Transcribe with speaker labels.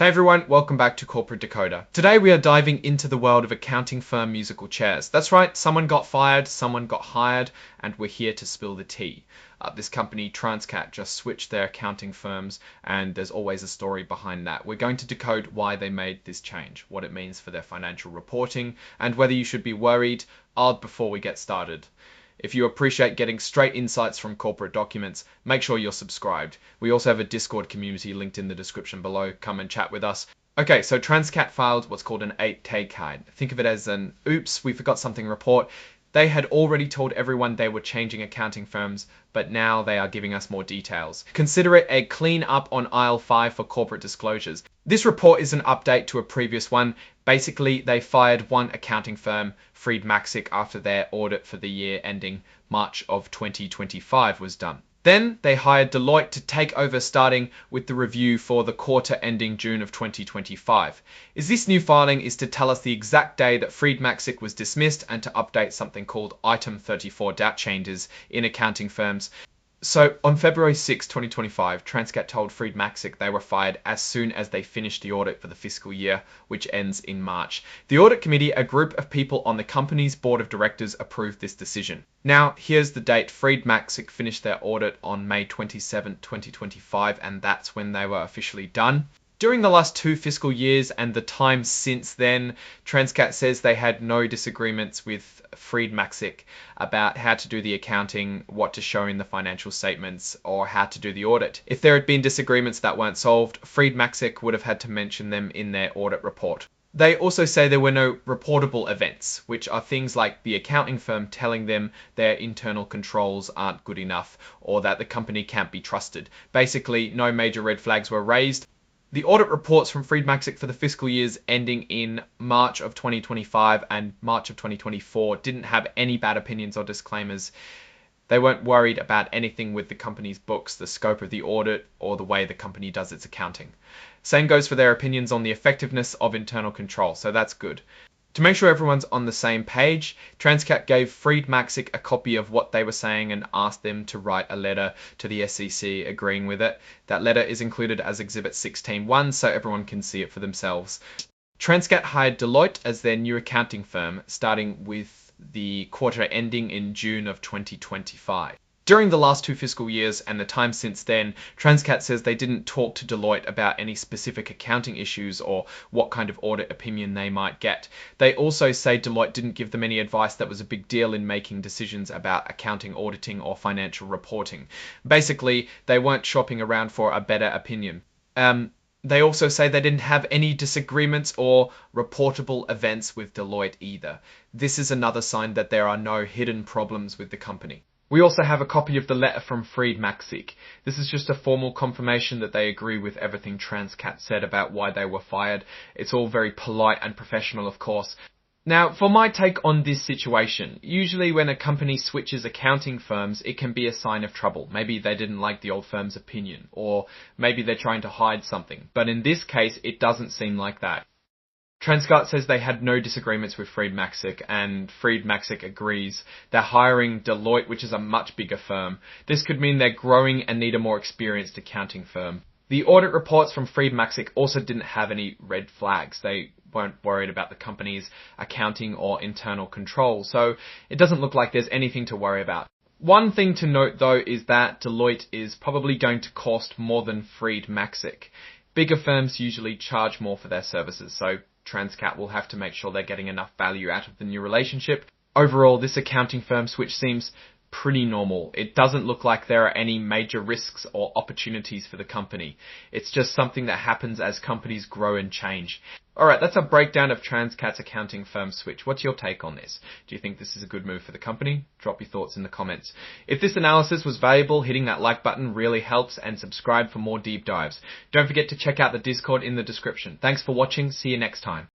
Speaker 1: Hey everyone, welcome back to Corporate Decoder. Today we are diving into the world of accounting firm musical chairs. That's right, someone got fired, someone got hired, and we're here to spill the tea. This company, TRANSCAT, just switched their accounting firms, and there's always a story behind that. We're going to decode why they made this change, what it means for their financial reporting, and whether you should be worried before we get started. If you appreciate getting straight insights from corporate documents, make sure you're subscribed. We also have a Discord community linked in the description below. Come and chat with us. Okay, so TRANSCAT filed what's called an 8-K. Think of it as an oops, we forgot something report. They had already told everyone they were changing accounting firms, but now they are giving us more details. Consider it a clean up on aisle 5 for corporate disclosures. This report is an update to a previous one. Basically, they fired one accounting firm, Freed Maxick, after their audit for the year ending March of 2025 was done. Then they hired Deloitte to take over, starting with the review for the quarter ending June of 2025. This new filing is to tell us the exact day that Freed Maxick was dismissed and to update something called Item 34 DAT changes in accounting firms. So on February 6, 2025, TRANSCAT told Freed Maxick they were fired as soon as they finished the audit for the fiscal year, which ends in March. The audit committee, a group of people on the company's board of directors, approved this decision. Now, here's the date. Freed Maxick finished their audit on May 27, 2025, and that's when they were officially done. During the last 2 fiscal years and the time since then, TRANSCAT says they had no disagreements with Freed Maxick about how to do the accounting, what to show in the financial statements, or how to do the audit. If there had been disagreements that weren't solved, Freed Maxick would have had to mention them in their audit report. They also say there were no reportable events, which are things like the accounting firm telling them their internal controls aren't good enough or that the company can't be trusted. Basically, no major red flags were raised. The audit reports from Freed Maxick for the fiscal years ending in March of 2025 and March of 2024 didn't have any bad opinions or disclaimers. They weren't worried about anything with the company's books, the scope of the audit, or the way the company does its accounting. Same goes for their opinions on the effectiveness of internal control, so that's good. To make sure everyone's on the same page, TRANSCAT gave Freed Maxick a copy of what they were saying and asked them to write a letter to the SEC agreeing with it. That letter is included as Exhibit 16.1 so everyone can see it for themselves. TRANSCAT hired Deloitte as their new accounting firm, starting with the quarter ending in June of 2025. During the last 2 fiscal years and the time since then, TRANSCAT says they didn't talk to Deloitte about any specific accounting issues or what kind of audit opinion they might get. They also say Deloitte didn't give them any advice that was a big deal in making decisions about accounting, auditing, or financial reporting. Basically, they weren't shopping around for a better opinion. They also say they didn't have any disagreements or reportable events with Deloitte either. This is another sign that there are no hidden problems with the company. We also have a copy of the letter from Freed Maxick. This is just a formal confirmation that they agree with everything TRANSCAT said about why they were fired. It's all very polite and professional, of course. Now, for my take on this situation, usually when a company switches accounting firms, it can be a sign of trouble. Maybe they didn't like the old firm's opinion, or maybe they're trying to hide something. But in this case, it doesn't seem like that. TRANSCAT says they had no disagreements with Freed Maxick, and Freed Maxick agrees. They're hiring Deloitte, which is a much bigger firm. This could mean they're growing and need a more experienced accounting firm. The audit reports from Freed Maxick also didn't have any red flags. They weren't worried about the company's accounting or internal control, so it doesn't look like there's anything to worry about. One thing to note though is that Deloitte is probably going to cost more than Freed Maxick. Bigger firms usually charge more for their services, so TRANSCAT will have to make sure they're getting enough value out of the new relationship. Overall, this accounting firm switch seems pretty normal. It doesn't look like there are any major risks or opportunities for the company. It's just something that happens as companies grow and change. Alright, that's a breakdown of TRANSCAT's accounting firm switch. What's your take on this? Do you think this is a good move for the company? Drop your thoughts in the comments. If this analysis was valuable, hitting that like button really helps, and subscribe for more deep dives. Don't forget to check out the Discord in the description. Thanks for watching. See you next time.